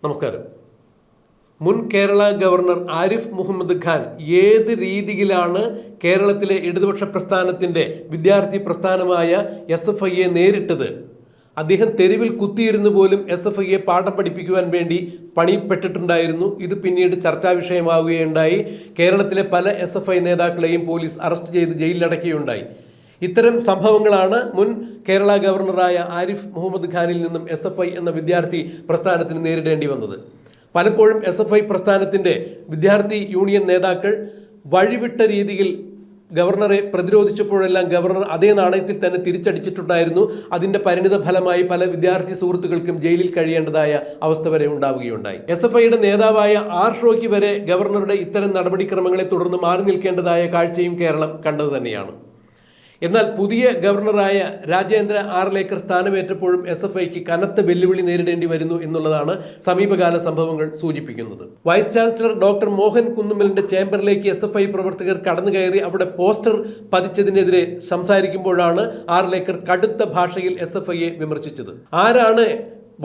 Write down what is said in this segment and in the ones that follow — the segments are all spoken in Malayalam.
നമസ്കാരം. മുൻ കേരള ഗവർണർ ആരിഫ് മുഹമ്മദ് ഖാൻ ഏത് രീതിയിലാണ് കേരളത്തിലെ ഇടതുപക്ഷ പ്രസ്ഥാനത്തിൻ്റെ വിദ്യാർത്ഥി പ്രസ്ഥാനമായ SFIയെ നേരിട്ടത്? അദ്ദേഹം തെരുവിൽ കുത്തിയിരുന്നു പോലും SFIയെ പാഠം പഠിപ്പിക്കുവാൻ വേണ്ടി പണിപ്പെട്ടിട്ടുണ്ടായിരുന്നു. ഇത് പിന്നീട് ചർച്ചാ വിഷയമാവുകയുണ്ടായി. കേരളത്തിലെ പല SFI നേതാക്കളെയും പോലീസ് അറസ്റ്റ് ചെയ്ത് ജയിലിലടക്കുകയുണ്ടായി. ഇത്തരം സംഭവങ്ങളാണ് മുൻ കേരള ഗവർണറായ ആരിഫ് മുഹമ്മദ് ഖാനിൽ നിന്നും SFI എന്ന വിദ്യാർത്ഥി പ്രസ്ഥാനത്തിന് നേരിടേണ്ടി വന്നത്. പലപ്പോഴും SFI പ്രസ്ഥാനത്തിൻ്റെ വിദ്യാർത്ഥി യൂണിയൻ നേതാക്കൾ വഴിവിട്ട രീതിയിൽ ഗവർണറെ പ്രതിരോധിച്ചപ്പോഴെല്ലാം ഗവർണർ അതേ നാണയത്തിൽ തന്നെ തിരിച്ചടിച്ചിട്ടുണ്ടായിരുന്നു. അതിൻ്റെ പരിണിത ഫലമായി പല വിദ്യാർത്ഥി സുഹൃത്തുക്കൾക്കും ജയിലിൽ കഴിയേണ്ടതായ അവസ്ഥ വരെ ഉണ്ടാവുകയുണ്ടായി. SFIയുടെ നേതാവായ ആർ ഷോയ്ക്ക് വരെ ഗവർണറുടെ ഇത്തരം നടപടിക്രമങ്ങളെ തുടർന്ന് മാറി നിൽക്കേണ്ടതായ കാഴ്ചയും കേരളം കണ്ടത് തന്നെയാണ്. എന്നാൽ പുതിയ ഗവർണറായ രാജേന്ദ്ര ആർലേക്കർ സ്ഥാനമേറ്റപ്പോഴും SFIക്ക് കനത്ത വെല്ലുവിളി നേരിടേണ്ടി വരുന്നു എന്നുള്ളതാണ് സമീപകാല സംഭവങ്ങൾ സൂചിപ്പിക്കുന്നത്. വൈസ് ചാൻസലർ ഡോക്ടർ മോഹൻ കുന്നുമ്മലിന്റെ ചേംബറിലേക്ക് SFI പ്രവർത്തകർ കടന്നു കയറി അവിടെ പോസ്റ്റർ പതിച്ചതിനെതിരെ സംസാരിക്കുമ്പോഴാണ് ആർലേക്കർ കടുത്ത ഭാഷയിൽ SFIയെ വിമർശിച്ചത്. ആരാണ്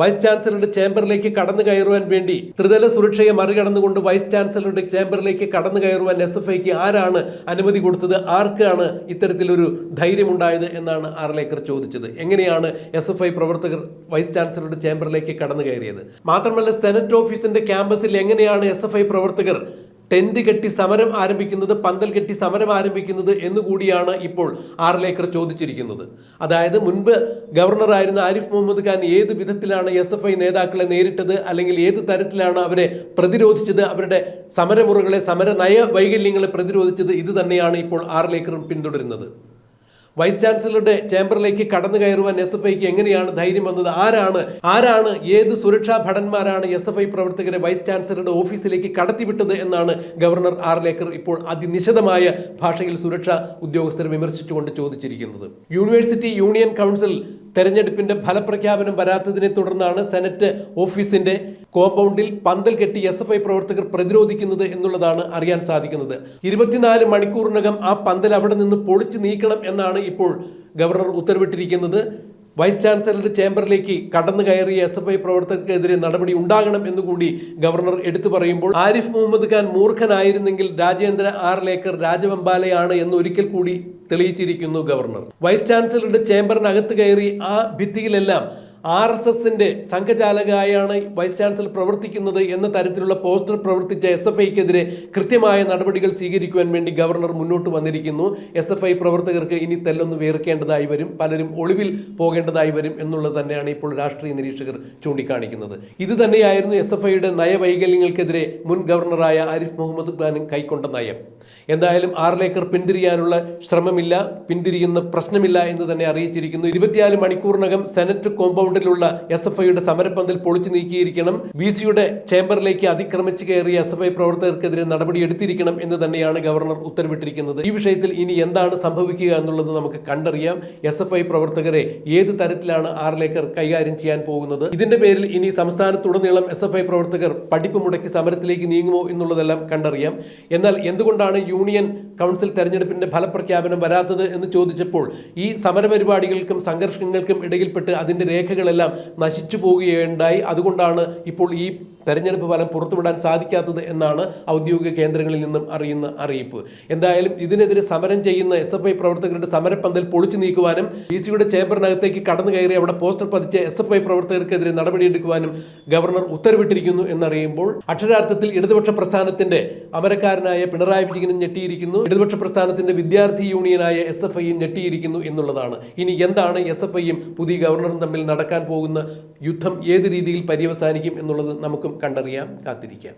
വൈസ് ചാൻസലറുടെ ചേംബറിലേക്ക് കടന്നു കയറുവാൻ വേണ്ടി ത്രിതല സുരക്ഷയെ മറികടന്നുകൊണ്ട് വൈസ് ചാൻസലറുടെ ചേംബറിലേക്ക് കടന്നു കയറുവാൻ SFIക്ക് ആരാണ് അനുമതി കൊടുത്തത്? ആർക്കാണ് ഇത്തരത്തിലൊരു ധൈര്യമുണ്ടായത് എന്നാണ് ആർലേക്കർ ചോദിച്ചത്. എങ്ങനെയാണ് SFI പ്രവർത്തകർ വൈസ് ചാൻസലറുടെ ചേംബറിലേക്ക് കടന്നു കയറിയത്? മാത്രമല്ല, സെനറ്റ് ഓഫീസിന്റെ ക്യാമ്പസിൽ എങ്ങനെയാണ് SFI പ്രവർത്തകർ ടെന്റ് കെട്ടി സമരം ആരംഭിക്കുന്നത്, പന്തൽ കെട്ടി സമരം ആരംഭിക്കുന്നത് എന്നുകൂടിയാണ് ഇപ്പോൾ ആർലേക്കർ ചോദിച്ചിരിക്കുന്നത്. അതായത് മുൻപ് ഗവർണറായിരുന്ന ആരിഫ് മുഹമ്മദ് ഖാൻ ഏത് വിധത്തിലാണ് SFI നേതാക്കളെ നേരിട്ടത്, അല്ലെങ്കിൽ ഏത് തരത്തിലാണ് അവരെ പ്രതിരോധിച്ചത്, അവരുടെ സമരമുറകളെ, സമര നയ വൈകല്യങ്ങളെ പ്രതിരോധിച്ചത്, ഇത് തന്നെയാണ് ഇപ്പോൾ ആർലേക്കറും പിന്തുടരുന്നത്. വൈസ് ചാൻസലറുടെ ചേംബറിലേക്ക് കടന്നു കയറുവാൻ SFIക്ക് എങ്ങനെയാണ് ധൈര്യം വന്നത്? ആരാണ് ഏത് സുരക്ഷാ ഭടന്മാരാണ് SFI പ്രവർത്തകരെ വൈസ് ചാൻസലറുടെ ഓഫീസിലേക്ക് കടത്തിവിട്ടത് എന്നാണ് ഗവർണർ ആർലേക്കർ ഇപ്പോൾ അതിനിശിതമായ ഭാഷയിൽ സുരക്ഷാ ഉദ്യോഗസ്ഥരെ വിമർശിച്ചുകൊണ്ട് ചോദിച്ചിരിക്കുന്നത്. യൂണിവേഴ്സിറ്റി യൂണിയൻ കൗൺസിൽ തെരഞ്ഞെടുപ്പിന്റെ ഫലപ്രഖ്യാപനം വരാത്തതിനെ തുടർന്നാണ് സെനറ്റ് ഓഫീസിന്റെ കോമ്പൗണ്ടിൽ പന്തൽ കെട്ടി SFI പ്രവർത്തകർ പ്രതിരോധിക്കുന്നത് എന്നുള്ളതാണ് അറിയാൻ സാധിക്കുന്നത്. 24 മണിക്കൂറിനകം ആ പന്തൽ അവിടെ നിന്ന് പൊളിച്ചു നീക്കണം എന്നാണ് ഇപ്പോൾ ഗവർണർ ഉത്തരവിട്ടിരിക്കുന്നത്. വൈസ് ചാൻസലറുടെ ചേംബറിലേക്ക് കടന്നു കയറിയ SFI പ്രവർത്തകർക്കെതിരെ നടപടി ഉണ്ടാകണം എന്നുകൂടി ഗവർണർ എടുത്തു പറയുമ്പോൾ, ആരിഫ് മുഹമ്മദ് ഖാൻ മൂർഖനായിരുന്നെങ്കിൽ രാജേന്ദ്ര ആർലേക്കർ രാജവെമ്പാലയാണ് എന്ന് ഒരിക്കൽ കൂടി തെളിയിച്ചിരിക്കുന്നു ഗവർണർ. വൈസ് ചാൻസലറുടെ ചേംബറിനകത്ത് കയറി ആ ഭിത്തിയിലെല്ലാം RSSന്റെ സംഘചാലകയായാണ് വൈസ് ചാൻസലർ പ്രവർത്തിക്കുന്നത് എന്ന തരത്തിലുള്ള പോസ്റ്റർ പ്രവർത്തിച്ച SFIക്കെതിരെ കൃത്യമായ നടപടികൾ സ്വീകരിക്കുവാൻ വേണ്ടി ഗവർണർ മുന്നോട്ട് വന്നിരിക്കുന്നു. SFI പ്രവർത്തകർക്ക് ഇനി തെല്ലൊന്ന് വേർക്കേണ്ടതായി വരും, പലരും ഒളിവിൽ പോകേണ്ടതായി വരും എന്നുള്ളത് തന്നെയാണ് ഇപ്പോൾ രാഷ്ട്രീയ നിരീക്ഷകർ ചൂണ്ടിക്കാണിക്കുന്നത്. ഇത് തന്നെയായിരുന്നു SFIയുടെ നയവൈകല്യങ്ങൾക്കെതിരെ മുൻ ഗവർണറായ ആരിഫ് മുഹമ്മദ് ഖാൻ കൈക്കൊണ്ട നയം. എന്തായാലും ആർലേക്കർ പിന്തിരിയാനുള്ള ശ്രമമില്ല, പിന്തിരിയുന്ന പ്രശ്നമില്ല എന്ന് തന്നെ അറിയിച്ചിരിക്കുന്നു. 24 മണിക്കൂറിനകം സെനറ്റ് കോമ്പൗണ്ടിലുള്ള SFIയുടെ സമരപ്പന്തൽ പൊളിച്ചു നീക്കിയിരിക്കണം, VCയുടെ ചേംബറിലേക്ക് അതിക്രമിച്ച് കയറിയ SFI പ്രവർത്തകർക്കെതിരെ നടപടി എടുത്തിരിക്കണം എന്ന് തന്നെയാണ് ഗവർണർ ഉത്തരവിട്ടിരിക്കുന്നത്. ഈ വിഷയത്തിൽ ഇനി എന്താണ് സംഭവിക്കുക എന്നുള്ളത് നമുക്ക് കണ്ടറിയാം. SFI പ്രവർത്തകരെ ഏത് തരത്തിലാണ് ആർലേക്കർ കൈകാര്യം ചെയ്യാൻ പോകുന്നത്? ഇതിന്റെ പേരിൽ ഇനി സംസ്ഥാനത്തുടനീളം SFI പ്രവർത്തകർ പഠിപ്പ് മുടക്കി സമരത്തിലേക്ക് നീങ്ങുമോ എന്നുള്ളതെല്ലാം കണ്ടറിയാം. എന്നാൽ എന്തുകൊണ്ടാണ് യൂണിയൻ കൗൺസിൽ തെരഞ്ഞെടുപ്പിന്റെ ഫലപ്രഖ്യാപനം വരാത്തത് എന്ന് ചോദിച്ചപ്പോൾ, ഈ സമരപരിപാടികൾക്കും സംഘർഷങ്ങൾക്കും ഇടയിൽപ്പെട്ട് അതിന്റെ രേഖകളെല്ലാം നശിച്ചു പോവുകയുണ്ടായി. അതുകൊണ്ടാണ് ഇപ്പോൾ ഈ തെരഞ്ഞെടുപ്പ് ഫലം പുറത്തുവിടാൻ സാധിക്കാത്തത് എന്നാണ് ഔദ്യോഗിക കേന്ദ്രങ്ങളിൽ നിന്നും അറിയുന്ന അറിയിപ്പ്. എന്തായാലും ഇതിനെതിരെ സമരം ചെയ്യുന്ന SFI പ്രവർത്തകരുടെ സമരപ്പന്തൽ പൊളിച്ചു നീക്കുവാനും VCയുടെ ചേംബറിനകത്തേക്ക് കടന്നു കയറി അവിടെ പോസ്റ്റർ പതിച്ച SFI പ്രവർത്തകർക്കെതിരെ നടപടിയെടുക്കുവാനും ഗവർണർ ഉത്തരവിട്ടിരിക്കുന്നു എന്നറിയുമ്പോൾ, അക്ഷരാർത്ഥത്തിൽ ഇടതുപക്ഷ പ്രസ്ഥാനത്തിന്റെ അമരക്കാരനായ പിണറായി വിജയനും ഞെട്ടിയിരിക്കുന്നു, ഇടതുപക്ഷ പ്രസ്ഥാനത്തിന്റെ വിദ്യാർത്ഥി യൂണിയനായ SFIയും ഞെട്ടിയിരിക്കുന്നു എന്നുള്ളതാണ്. ഇനി എന്താണ് SFIയും പുതിയ ഗവർണറും തമ്മിൽ നടക്കാൻ പോകുന്ന യുദ്ധം ഏത് രീതിയിൽ പര്യവസാനിക്കും എന്നുള്ളത് നമുക്കും കണ്ടറിയാം, കാത്തിരിക്കാം.